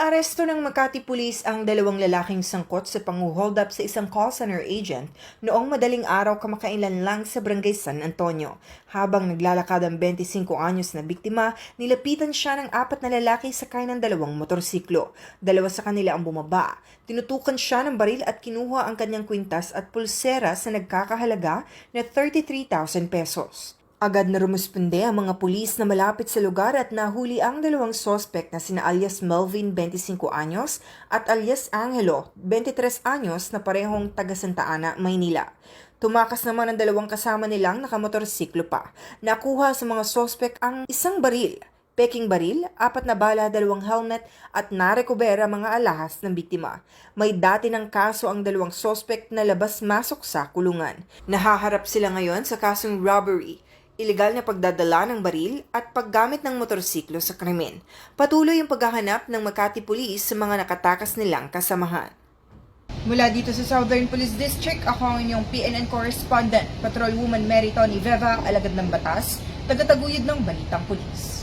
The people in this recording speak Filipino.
Inaaresto ng Makati Police ang dalawang lalaking sangkot sa pang-hold up sa isang call center agent noong madaling araw kamakailan lang sa Barangay San Antonio. Habang naglalakad ang 25 anyos na biktima, nilapitan siya ng 4 na lalaki sakay ng 2 motorsiklo. 2 sa kanila ang bumaba. Tinutukan siya ng baril at kinuha ang kanyang kwintas at pulsera sa nagkakahalaga na 33,000 pesos. Agad na rumusponde ang mga pulis na malapit sa lugar at nahuli ang 2 sospek na sina alias Melvin, 25 anyos, at alias Angelo, 23 anyos na parehong taga Santa Ana, Maynila. Tumakas naman ang 2 kasama nilang nakamotorsiklo pa. Nakuha sa mga sospek ang 1 baril, peking baril, 4 na bala, 2 helmet at narekubera mga alahas ng biktima. May dati ng kaso ang 2 sospek na labas-masok sa kulungan. Nahaharap sila ngayon sa kasong robbery, ilegal na pagdadala ng baril at paggamit ng motorsiklo sa krimen. Patuloy ang paghahanap ng Makati Police sa mga nakatakas nilang kasamahan. Mula dito sa Southern Police District, ako ang inyong PNN correspondent, Patrolwoman Mary Tony Veva, alagad ng batas, tagataguyod ng Balitang Pulis.